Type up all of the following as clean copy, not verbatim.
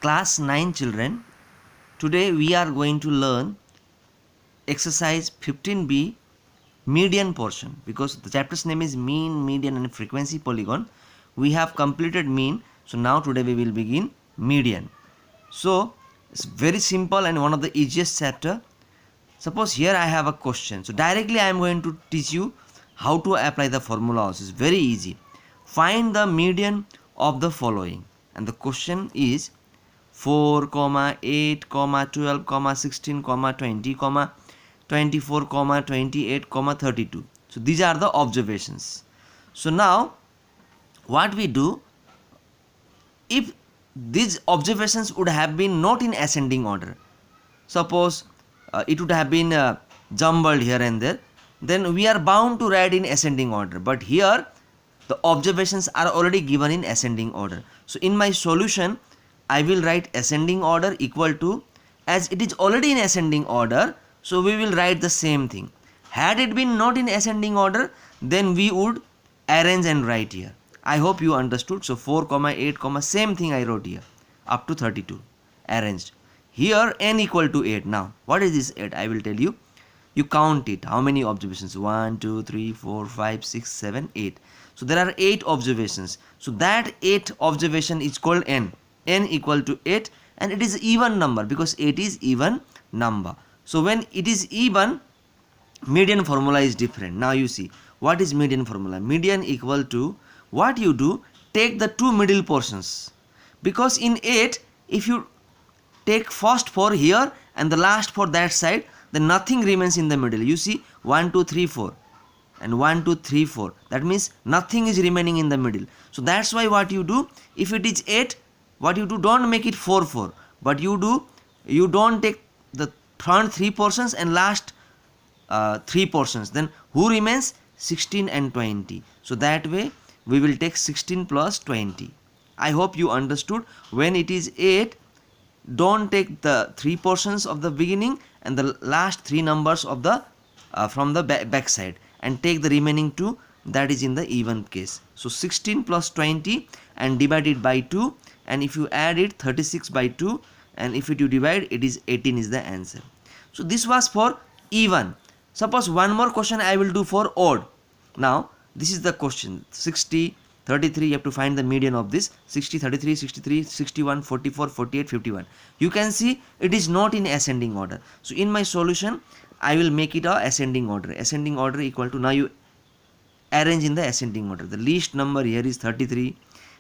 Class 9 children, today we are going to learn exercise 15b median portion, because the chapter's name is mean, median and frequency polygon. We have completed mean, so now today we will begin median. So it's very simple and one of the easiest chapter. Suppose here I have a question, so directly I am going to teach you how to apply the formula. Also, it's very easy. Find the median of the following, and the question is 4, 8, 12, 16, 20, 24, 28, 32. So these are the observations. So now what we do, if these observations would have been not in ascending order, suppose it would have been jumbled here and there, then we are bound to write in ascending order. But here the observations are already given in ascending order. So in my solution I will write ascending order equal to, as it is already in ascending order, so we will write the same thing. Had it been not in ascending order, then we would arrange and write here. I hope you understood. So 4, 8, same thing I wrote here up to 32 arranged. Here n equal to 8. Now what is this 8? I will tell you. You count it. How many observations? 1, 2, 3, 4, 5, 6, 7, 8. So there are 8 observations. So that 8 observation is called n. N equal to 8, and it is even number because 8 is even number. So when it is even, median formula is different. Now you see, what is median formula? Median equal to, what you do, take the two middle portions, because in 8 if you take first 4 here and the last for that side, then nothing remains in the middle. You see 1, 2, 3, 4 and 1, 2, 3, 4, that means nothing is remaining in the middle. So that's why what you do, if it is 8, what you do, don't make it 4, 4, but you don't take the front 3 portions and last 3 portions, then who remains? 16 and 20. So that way we will take 16 plus 20. I hope you understood. When it is 8, don't take the 3 portions of the beginning and the last 3 numbers of the from the back side, and take the remaining 2, that is in the even case. So 16 plus 20 and divide it by 2, and if you add it, 36 by 2, and if you divide, it is 18 is the answer. So this was for even. Suppose one more question I will do for odd. Now this is the question. 60, 33, you have to find the median of this. 60, 33, 63, 61, 44, 48, 51. You can see it is not in ascending order. So in my solution I will make it a ascending order. Ascending order equal to, now you arrange in the ascending order. The least number here is 33,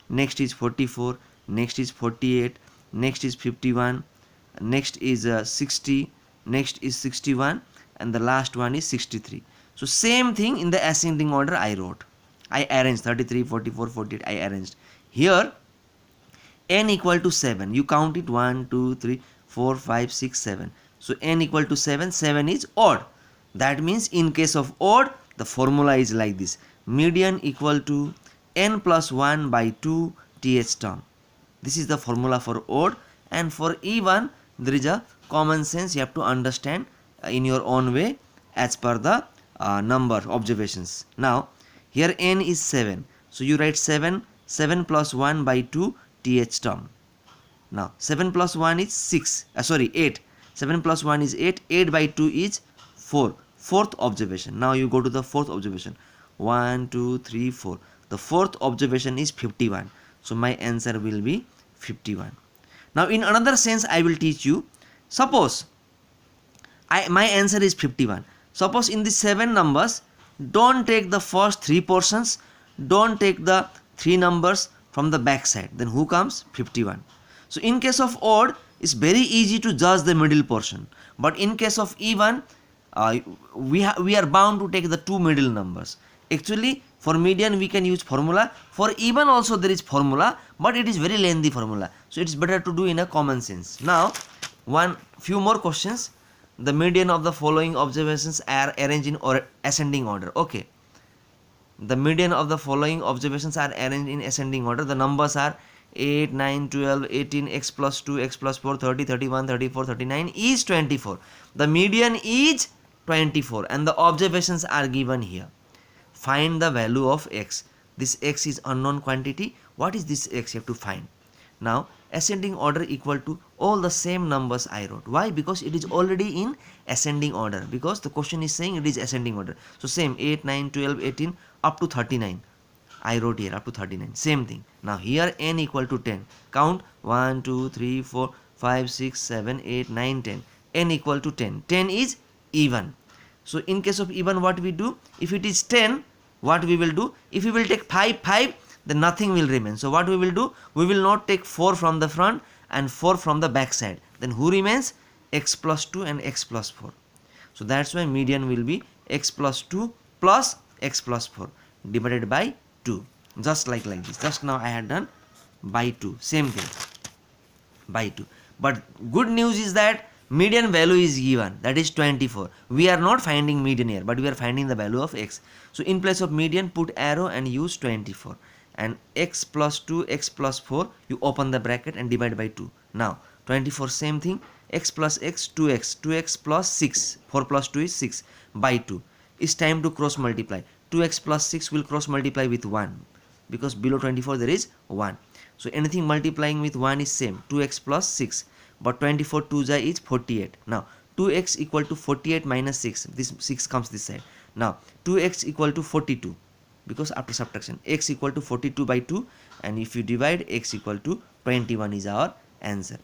next is 44, next is 48, next is 51, next is 60, next is 61, and the last one is 63. So same thing in the ascending order I wrote. I arranged 33, 44, 48, I arranged. Here n equal to 7. You count it 1, 2, 3, 4, 5, 6, 7. So n equal to 7. 7 is odd. That means in case of odd, the formula is like this. Median equal to n plus 1 by 2 th term. This is the formula for odd. And for even, there is a common sense. You have to understand in your own way as per the number observations. Now here n is 7. So you write 7 plus 1 by 2 th term. Now 7 plus 1 is 8. 7 plus 1 is 8. 8 by 2 is 4. Fourth observation. Now you go to the fourth observation. 1, 2, 3, 4. The fourth observation is 51. So my answer will be 51. Now in another sense I will teach you. Suppose my answer is 51. Suppose in the 7 numbers, don't take the first 3 portions, don't take the 3 numbers from the back side, then who comes? 51. So in case of odd, it's very easy to judge the middle portion, but in case of even, we are bound to take the 2 middle numbers. Actually for median we can use formula. For even also there is formula, but it is very lengthy formula, so it's better to do in a common sense. Now few more questions. The median of the following observations are arranged in ascending order. Okay, the median of the following observations are arranged in ascending order. The numbers are 8, 9, 12, 18, x plus 2, x plus 4, 30, 31, 34, 39 is 24. The median is 24 and the observations are given here. Find the value of x. This x is unknown quantity. What is this x? You have to find. Now ascending order equal to all the same numbers I wrote. Why? Because it is already in ascending order, because the question is saying it is ascending order. So same 8, 9, 12, 18 up to 39. I wrote here up to 39. Same thing. Now here n equal to 10. Count 1, 2, 3, 4, 5, 6, 7, 8, 9, 10. N equal to 10. 10 is even. So in case of even, what we do? If it is 10, what we will do? If we will take 5, 5, then nothing will remain. So what we will do? We will not take 4 from the front and 4 from the back side. Then who remains? X plus 2 and x plus 4. So that's why median will be x plus 2 plus x plus 4 divided by 2. Just like this. Just now I had done by 2. Same thing. By 2. But good news is that median value is given, that is 24. We are not finding median here, but we are finding the value of x. So in place of median, put arrow and use 24. And x plus 2, x plus 4, you open the bracket and divide by 2. Now 24, same thing, x plus x, 2x, 2x plus 6, 4 plus 2 is 6, by 2. It's time to cross multiply. 2x plus 6 will cross multiply with 1, because below 24 there is 1. So anything multiplying with 1 is same, 2x plus 6. But 24 2 is 48. Now 2x equal to 48 minus 6. This 6 comes this side. Now 2x equal to 42, because after subtraction x equal to 42 by 2, and if you divide, x equal to 21 is our answer.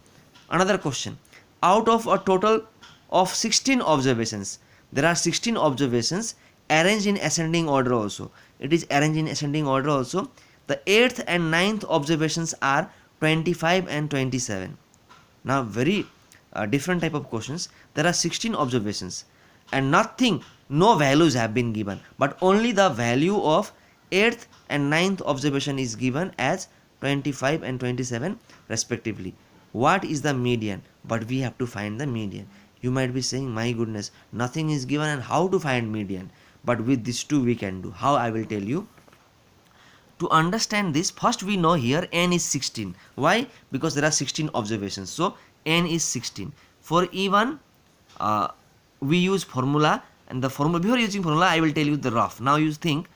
Another question. Out of a total of 16 observations, there are 16 observations arranged in ascending order also. It is arranged in ascending order also. The 8th and 9th observations are 25 and 27. Now very different type of questions. There are 16 observations and no values have been given, but only the value of 8th and 9th observation is given as 25 and 27 respectively. What is the median? But we have to find the median. You might be saying, my goodness, nothing is given and how to find median? But with these two we can do. How? I will tell you. To understand this, first we know here n is 16. Why? Because there are 16 observations. So n is 16. For even we use formula, and the formula, before using formula I will tell you the rough. Now you think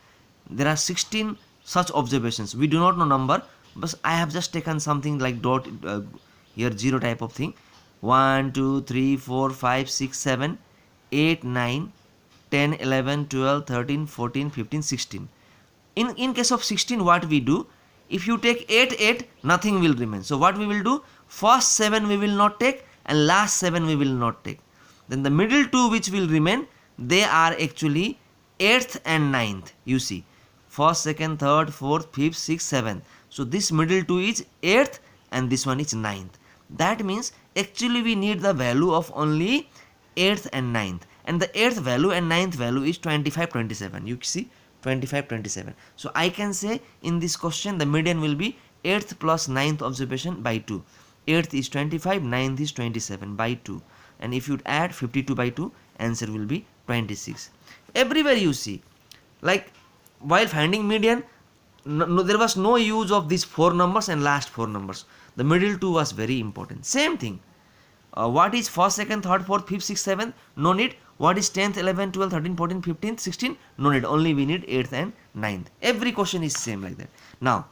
there are 16 such observations. We do not know number, but I have just taken something like dot here 0 type of thing. 1, 2, 3, 4, 5, 6, 7, 8, 9, 10, 11, 12, 13, 14, 15, 16. In case of 16, what we do? If you take 8, nothing will remain. So what we will do? First 7 we will not take and last 7 we will not take. Then the middle 2 which will remain, they are actually 8th and 9th. You see, 1st, 2nd, 3rd, 4th, 5th, 6th, 7th. So this middle 2 is 8th and this one is 9th. That means actually we need the value of only 8th and 9th. And the 8th value and 9th value is 25, 27. You see, 25, 27. So I can say in this question the median will be 8th plus 9th observation by 2. 8th is 25, 9th is 27 by 2. And if you add 52 by 2, answer will be 26. Everywhere you see, like while finding median, there was no use of these 4 numbers and last 4 numbers. The middle 2 was very important. Same thing. What is 1st, 2nd, 3rd, 4th, 5th, 6th, 7th? No need. What is 10th, 11th, 12th, 13th, 14th, 15th, 16th? No need. Only we need 8th and 9th. Every question is same like that. Now,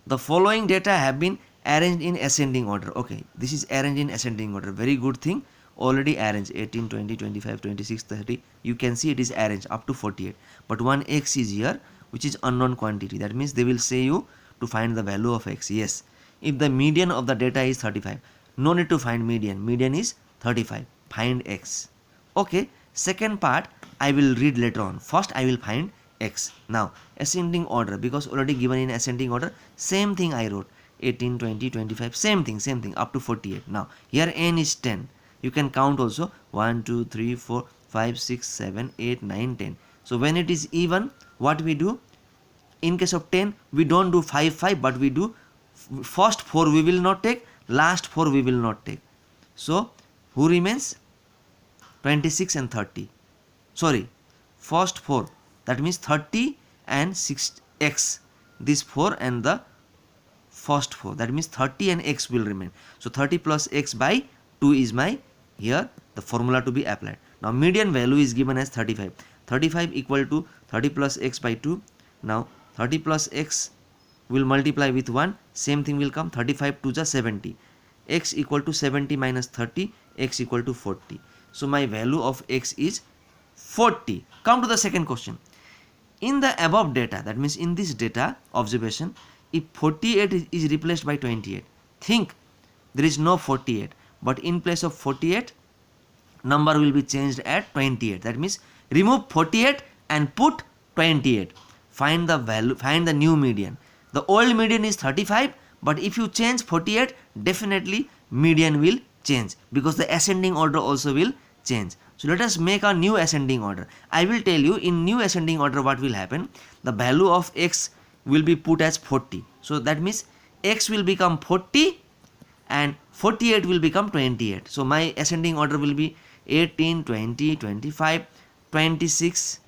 the following data have been arranged in ascending order. Okay, this is arranged in ascending order. Very good thing. Already arranged 18, 20, 25, 26, 30. You can see it is arranged up to 48. But one x is here, which is unknown quantity. That means they will say you to find the value of x. Yes. If the median of the data is 35, no need to find median. Median is 35. Find x. Okay. Second part I will read later on. First I will find x. Now ascending order, because already given in ascending order, same thing I wrote. 18, 20, 25, same thing up to 48. Now here n is 10. You can count also 1, 2, 3, 4, 5, 6, 7, 8, 9, 10. So when it is even, what we do? In case of 10, we don't do 5, 5, but we do first 4 we will not take, last 4 we will not take. So who remains? 26 and 30. Sorry, first 4. That means 30 and 6x. This 4 and the first 4. That means 30 and x will remain. So 30 plus x by 2 is my here the formula to be applied. Now median value is given as 35. 35 equal to 30 plus x by 2. Now 30 plus x will multiply with 1. same thing will come. 35 to the 70, x equal to 70 minus 30, x equal to 40. So my value of x is 40. Come to the second question. In the above data, that means in this data observation, if 48 is replaced by 28, think there is no 48, but in place of 48 number will be changed at 28. That means remove 48 and put 28. Find the value, find the new median. The old median is 35, but if you change 48, definitely median will change, because the ascending order also will change. So let us make a new ascending order. I will tell you in new ascending order what will happen. The value of x will be put as 40. So that means x will become 40 and 48 will become 28. So my ascending order will be 18, 20, 25, 26.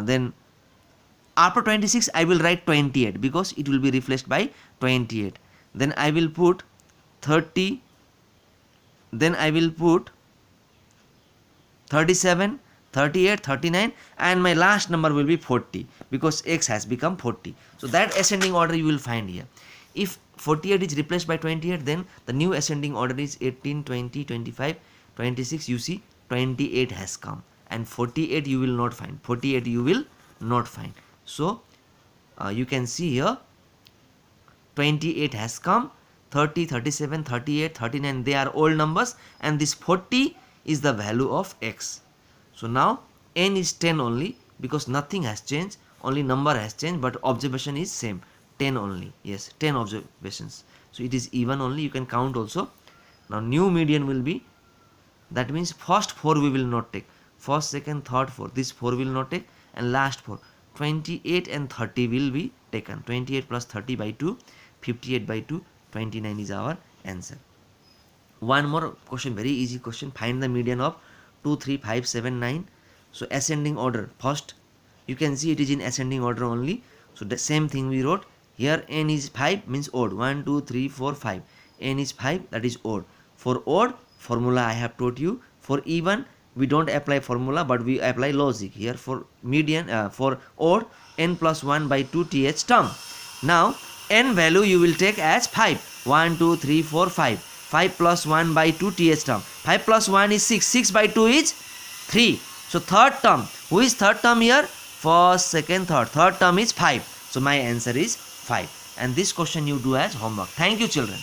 Then after 26 I will write 28 because it will be replaced by 28. Then I will put 30. Then I will put 37, 38, 39, and my last number will be 40 because x has become 40. So that ascending order you will find here. If 48 is replaced by 28, then the new ascending order is 18, 20, 25, 26. You see 28 has come, and 48 you will not find. 48 you will not find. So you can see here 28 has come, 30, 37, 38, 39, they are old numbers, and this 40 is the value of x. So now n is 10 only because nothing has changed, only number has changed, but observation is same, 10 only. Yes, 10 observations. So it is even only, you can count also. Now new median will be, that means first 4 we will not take, first, second, third, fourth, this 4 will not take, and last 4, 28 and 30 will be taken. 28 plus 30 by 2, 58 by 2, 29 is our answer. One more question, very easy question. Find the median of 2, 3, 5, 7, 9. So ascending order, first you can see it is in ascending order only. So the same thing we wrote here. N is 5 means odd, 1, 2, 3, 4, 5. N is 5, that is odd. For odd formula I have taught you. For even we don't apply formula, but we apply logic. Here for median, for odd, n plus 1 by 2 th term. Now n value you will take as 5. 1, 2, 3, 4, 5. 5 plus 1 by 2 th term. 5 plus 1 is 6. 6 by 2 is 3. So third term. Who is third term here? First, second, third. Third term is 5. So my answer is 5. And this question you do as homework. Thank you, children.